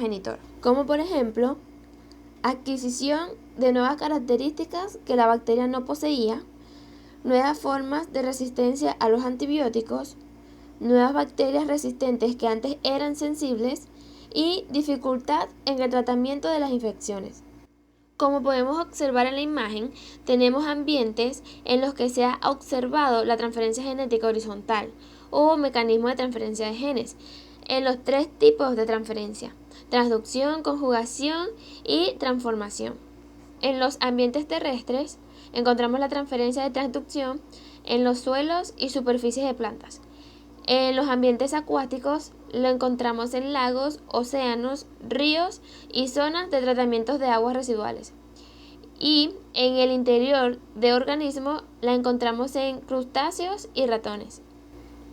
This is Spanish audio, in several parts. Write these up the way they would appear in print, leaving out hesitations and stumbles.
progenitor, como por ejemplo, adquisición de nuevas características que la bacteria no poseía, nuevas formas de resistencia a los antibióticos, nuevas bacterias resistentes que antes eran sensibles y dificultad en el tratamiento de las infecciones. Como podemos observar en la imagen, tenemos ambientes en los que se ha observado la transferencia genética horizontal o mecanismo de transferencia de genes en los tres tipos de transferencia: transducción, conjugación y transformación. En los ambientes terrestres encontramos la transferencia de transducción en los suelos y superficies de plantas. En los ambientes acuáticos lo encontramos en lagos, océanos, ríos y zonas de tratamientos de aguas residuales. Y en el interior de organismos la encontramos en crustáceos y ratones.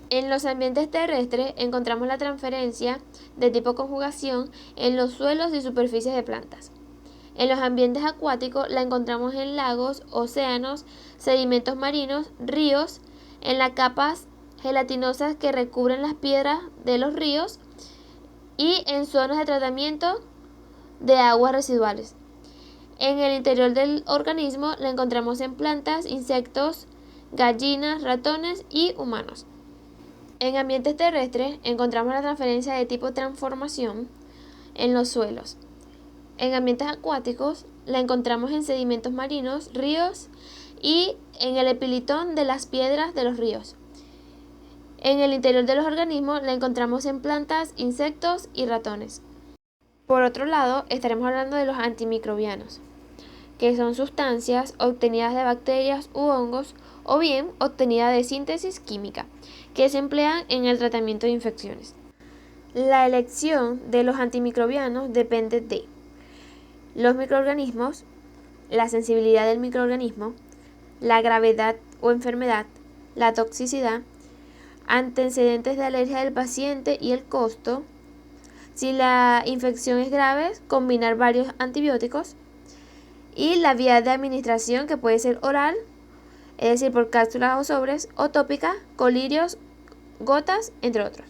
En los ambientes terrestres encontramos la transferencia de tipo conjugación en los suelos y superficies de plantas. En los ambientes acuáticos la encontramos en lagos, océanos, sedimentos marinos, ríos, en las capas gelatinosas que recubren las piedras de los ríos y en zonas de tratamiento de aguas residuales. En el interior del organismo la encontramos en plantas, insectos, gallinas, ratones y humanos. En ambientes terrestres encontramos la transferencia de tipo transformación en los suelos. En ambientes acuáticos la encontramos en sedimentos marinos, ríos y en el epilitón de las piedras de los ríos. En el interior de los organismos la encontramos en plantas, insectos y ratones. Por otro lado, estaremos hablando de los antimicrobianos, que son sustancias obtenidas de bacterias u hongos o bien obtenidas de síntesis química, que se emplean en el tratamiento de infecciones. La elección de los antimicrobianos depende de los microorganismos, la sensibilidad del microorganismo, la gravedad o enfermedad, la toxicidad, antecedentes de alergia del paciente y el costo. Si la infección es grave, combinar varios antibióticos. Y la vía de administración, que puede ser oral, es decir, por cápsulas o sobres, o tópica, colirios, gotas, entre otros.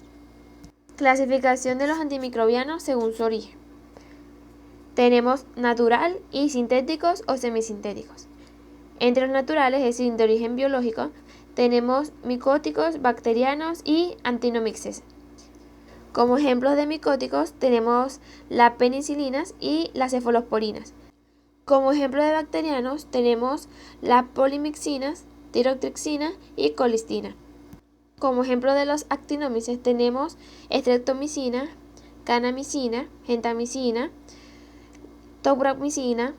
Clasificación de los antimicrobianos según su origen. Tenemos natural y sintéticos o semisintéticos. Entre los naturales, es decir, de origen biológico, tenemos micóticos, bacterianos y antinomixes. Como ejemplos de micóticos tenemos las penicilinas y las cefalosporinas. Como ejemplo de bacterianos tenemos las polimixinas, tirotrixina y colistina. Como ejemplo de los actinomyces tenemos streptomicina, kanamicina, gentamicina, tobramicina,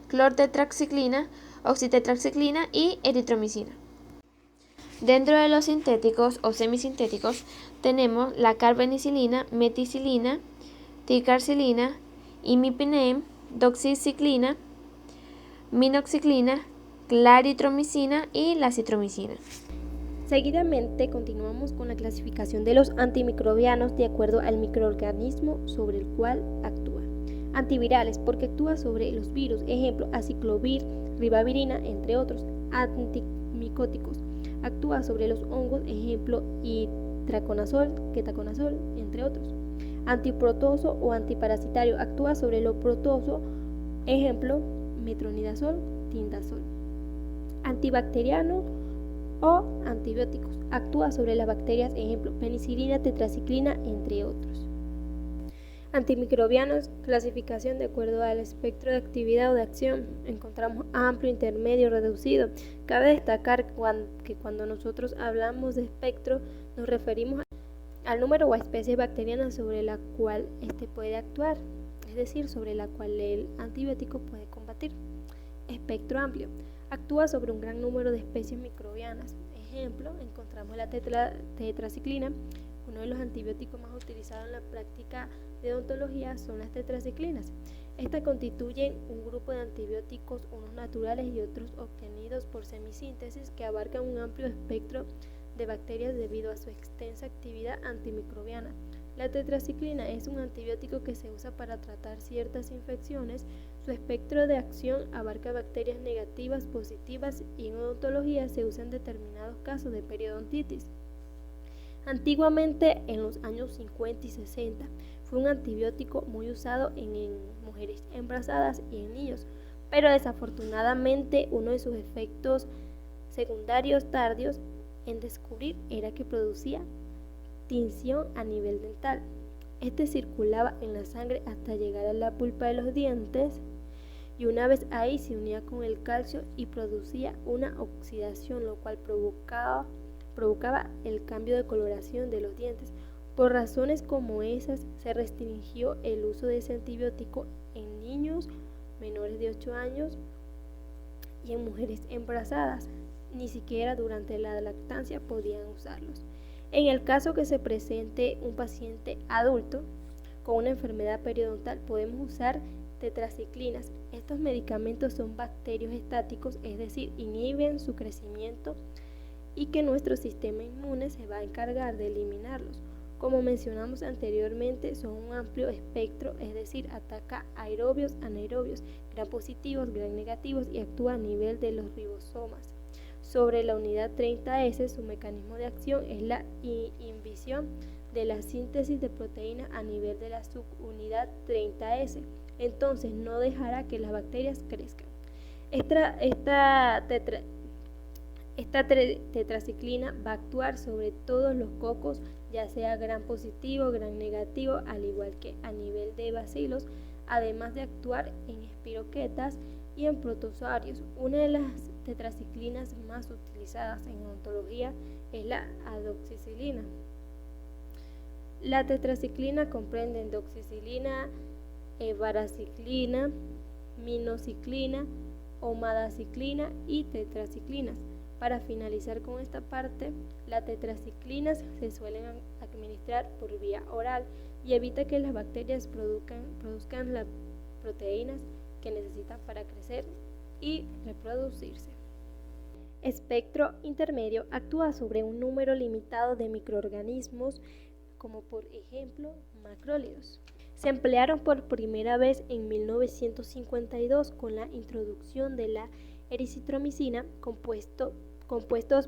clortetraxiclina, oxitetraxiclina y eritromicina. Dentro de los sintéticos o semisintéticos tenemos la carbenicilina, meticilina, ticarcilina, imipinem, doxiciclina, minoxicilina, claritromicina y la citromicina. Seguidamente continuamos con la clasificación de los antimicrobianos de acuerdo al microorganismo sobre el cual actúa. Antivirales, porque actúa sobre los virus, ejemplo, aciclovir, ribavirina, entre otros. Antimicóticos, actúa sobre los hongos, ejemplo, itraconazol, ketoconazol, entre otros. Antiprotozo o antiparasitario, actúa sobre lo protozo, ejemplo, metronidazol, tindazol. Antibacteriano o antibióticos, actúa sobre las bacterias, ejemplo, penicilina, tetraciclina, entre otros. Antimicrobianos, clasificación de acuerdo al espectro de actividad o de acción. Encontramos amplio, intermedio, reducido. Cabe destacar que cuando nosotros hablamos de espectro nos referimos al número o a especie bacteriana sobre la cual puede actuar, es decir, sobre la cual el antibiótico puede combatir. Espectro amplio, actúa sobre un gran número de especies microbianas. Ejemplo, encontramos la tetraciclina. Uno de los antibióticos más utilizados en la práctica de odontología son las tetraciclinas. Estas constituyen un grupo de antibióticos, unos naturales y otros obtenidos por semisíntesis, que abarcan un amplio espectro de bacterias debido a su extensa actividad antimicrobiana. La tetraciclina es un antibiótico que se usa para tratar ciertas infecciones. Su espectro de acción abarca bacterias negativas, positivas y en odontología se usa en determinados casos de periodontitis. Antiguamente, en los años 50 y 60, Fue un antibiótico muy usado en mujeres embarazadas y en niños, pero desafortunadamente uno de sus efectos secundarios tardíos en descubrir era que producía tinción a nivel dental. Este circulaba en la sangre hasta llegar a la pulpa de los dientes y una vez ahí se unía con el calcio y producía una oxidación, lo cual provocaba el cambio de coloración de los dientes. Por razones como esas, se restringió el uso de ese antibiótico en niños menores de 8 años y en mujeres embarazadas. Ni siquiera durante la lactancia podían usarlos. En el caso que se presente un paciente adulto con una enfermedad periodontal, podemos usar tetraciclinas. Estos medicamentos son bacteriostáticos, es decir, inhiben su crecimiento y que nuestro sistema inmune se va a encargar de eliminarlos. Como mencionamos anteriormente, son un amplio espectro, es decir, ataca aerobios, anaerobios, gram positivos, gram negativos y actúa a nivel de los ribosomas. Sobre la unidad 30S, su mecanismo de acción es la inhibición de la síntesis de proteínas a nivel de la subunidad 30S. Entonces, no dejará que las bacterias crezcan. Esta tetraciclina va a actuar sobre todos los cocos, ya sea gram positivo, gram negativo, al igual que a nivel de bacilos, además de actuar en espiroquetas y en protozoarios. Una de las tetraciclinas más utilizadas en odontología es la adoxicilina. La tetraciclina comprende doxicilina, varaciclina, minociclina, omadaciclina y tetraciclinas. Para finalizar con esta parte, las tetraciclinas se suelen administrar por vía oral y evita que las bacterias produzcan las proteínas que necesitan para crecer y reproducirse. Espectro intermedio actúa sobre un número limitado de microorganismos, como por ejemplo macrólidos. Se emplearon por primera vez en 1952 con la introducción de la eritromitina, compuestos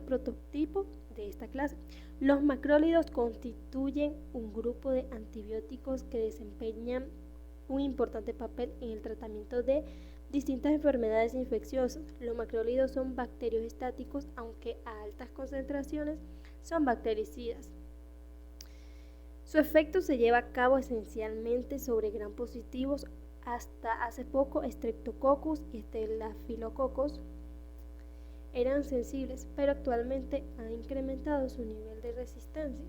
prototipo de esta clase. Los macrólidos constituyen un grupo de antibióticos que desempeñan un importante papel en el tratamiento de distintas enfermedades infecciosas. Los macrólidos son bacteriostáticos, aunque a altas concentraciones son bactericidas. Su efecto se lleva a cabo esencialmente sobre gram positivos. Hasta hace poco, Streptococcus y Staphylococcus eran sensibles, pero actualmente han incrementado su nivel de resistencia.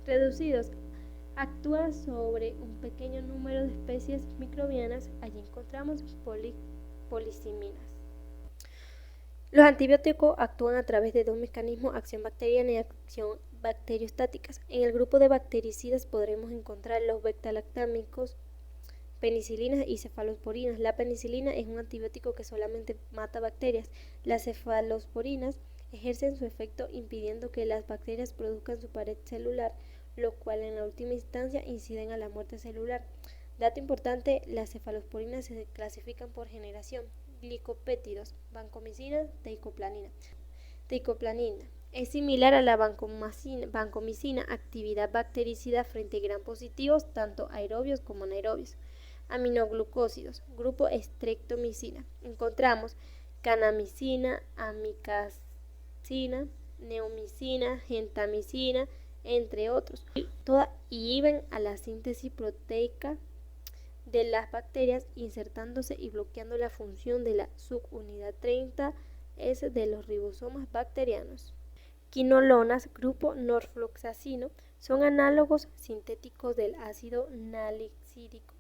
Reducidos, actúa sobre un pequeño número de especies microbianas. Allí encontramos polisiminas. Los antibióticos actúan a través de dos mecanismos, acción bacteriana y acción bacteriostáticas. En el grupo de bactericidas podremos encontrar los beta-lactámicos, penicilinas y cefalosporinas. La penicilina es un antibiótico que solamente mata bacterias. Las cefalosporinas ejercen su efecto impidiendo que las bacterias produzcan su pared celular, lo cual en la última instancia inciden a la muerte celular. Dato importante, las cefalosporinas se clasifican por generación: glicopéptidos, vancomicina, teicoplanina. Teicoplanina es similar a la vancomicina, actividad bactericida frente a gram positivos, tanto aerobios como anaerobios. Aminoglucósidos, grupo streptomicina. Encontramos canamicina, amicacina, neomicina, gentamicina, entre otros. Todas inhiben a la síntesis proteica de las bacterias, insertándose y bloqueando la función de la subunidad 30S de los ribosomas bacterianos. Quinolonas, grupo norfloxacino, son análogos sintéticos del ácido nalixídico,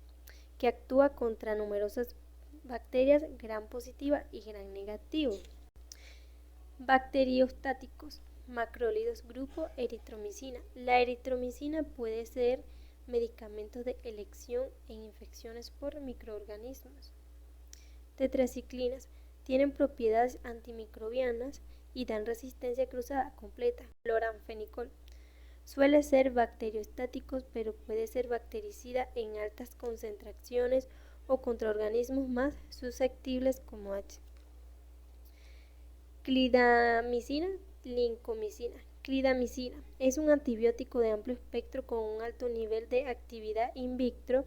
que actúa contra numerosas bacterias gram positiva y gram negativo. Bacteriostáticos, macrólidos, grupo eritromicina. La eritromicina puede ser medicamento de elección en infecciones por microorganismos. Tetraciclinas tienen propiedades antimicrobianas y dan resistencia cruzada completa. Cloranfenicol suele ser bacteriostáticos, pero puede ser bactericida en altas concentraciones o contra organismos más susceptibles como H. Clindamicina, lincomicina. Clindamicina es un antibiótico de amplio espectro con un alto nivel de actividad in vitro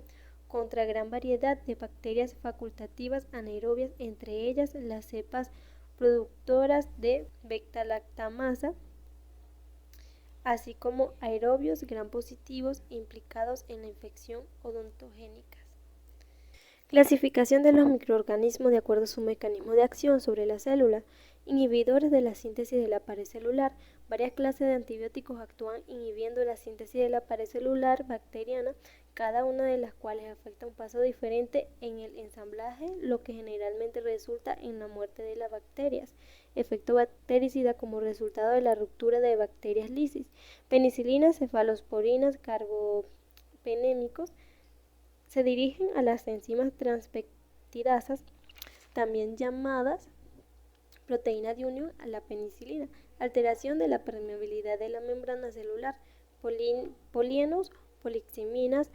contra gran variedad de bacterias facultativas anaerobias, entre ellas las cepas productoras de beta-lactamasa, así como aerobios gram positivos implicados en la infección odontogénicas. Clasificación de los microorganismos de acuerdo a su mecanismo de acción sobre la célula. Inhibidores de la síntesis de la pared celular. Varias clases de antibióticos actúan inhibiendo la síntesis de la pared celular bacteriana, cada una de las cuales afecta un paso diferente en el ensamblaje, lo que generalmente resulta en la muerte de las bacterias. Efecto bactericida como resultado de la ruptura de bacterias lisis. Penicilinas, cefalosporinas, carbapenémicos se dirigen a las enzimas transpeptidasas, también llamadas proteína de unión a la penicilina. Alteración de la permeabilidad de la membrana celular. Polienos, poliximinas,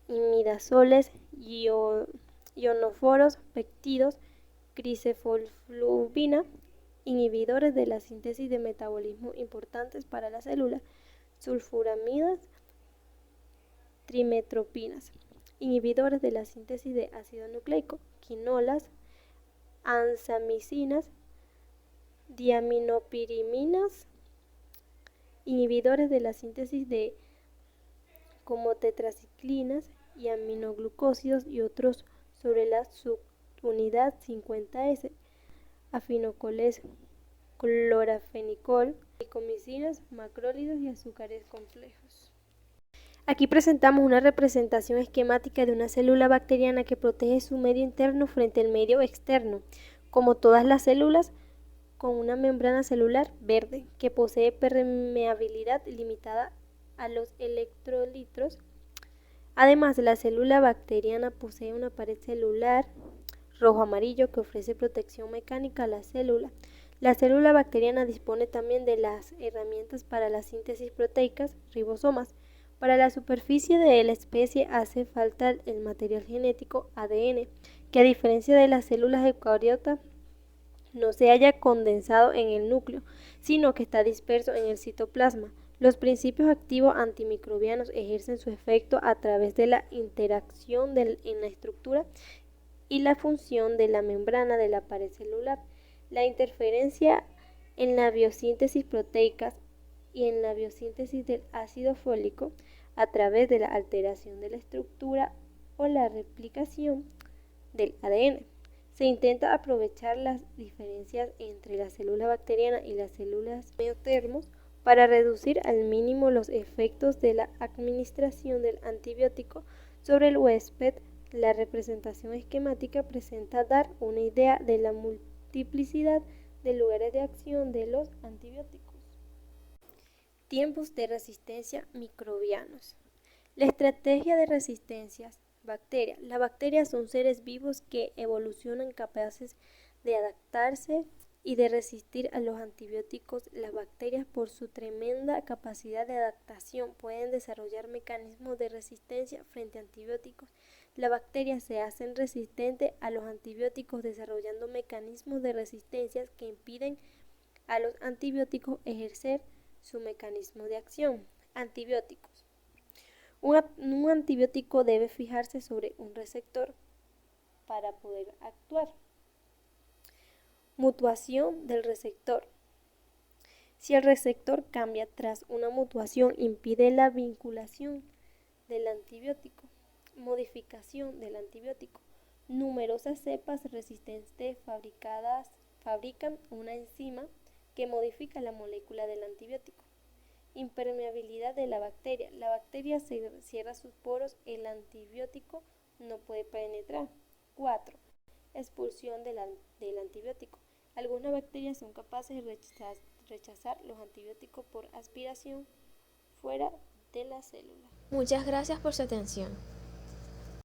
imidazoles, ionoforos, péptidos, crisefulvina, inhibidores de la síntesis de metabolismo importantes para la célula, sulfuramidas, trimetropinas, inhibidores de la síntesis de ácido nucleico, quinolas, ansamicinas, diaminopiriminas, inhibidores de la síntesis de como tetraciclinas y aminoglucósidos y otros sobre la subunidad 50S, afinocoles, clorafenicol, licomicinas, macrólidos y azúcares complejos. Aquí presentamos una representación esquemática de una célula bacteriana que protege su medio interno frente al medio externo, como todas las células, con una membrana celular verde que posee permeabilidad limitada a los electrolitos. Además, la célula bacteriana posee una pared celular rojo-amarillo que ofrece protección mecánica a la célula. La célula bacteriana dispone también de las herramientas para la síntesis proteicas, ribosomas. Para la superficie de la especie hace falta el material genético ADN, que a diferencia de las células eucariotas no se halla condensado en el núcleo, sino que está disperso en el citoplasma. Los principios activos antimicrobianos ejercen su efecto a través de la interacción en la estructura y la función de la membrana de la pared celular, la interferencia en la biosíntesis proteica y en la biosíntesis del ácido fólico a través de la alteración de la estructura o la replicación del ADN. Se intenta aprovechar las diferencias entre la célula bacteriana y las células mesotermos para reducir al mínimo los efectos de la administración del antibiótico sobre el huésped. La representación esquemática presenta dar una idea de la multiplicidad de lugares de acción de los antibióticos. Tiempos de resistencia microbianos. La estrategia de resistencias. Bacterias. Las bacterias son seres vivos que evolucionan capaces de adaptarse y de resistir a los antibióticos. Las bacterias, por su tremenda capacidad de adaptación, pueden desarrollar mecanismos de resistencia frente a antibióticos. Las bacterias se hacen resistentes a los antibióticos desarrollando mecanismos de resistencia que impiden a los antibióticos ejercer su mecanismo de acción. Antibióticos. Un antibiótico debe fijarse sobre un receptor para poder actuar. Mutuación del receptor. Si el receptor cambia tras una mutuación, impide la vinculación del antibiótico. Modificación del antibiótico. Numerosas cepas resistentes fabrican una enzima que modifica la molécula del antibiótico. Impermeabilidad de la bacteria. La bacteria cierra sus poros, el antibiótico no puede penetrar. 4. Expulsión del antibiótico. Algunas bacterias son capaces de rechazar los antibióticos por aspiración fuera de la célula. Muchas gracias por su atención.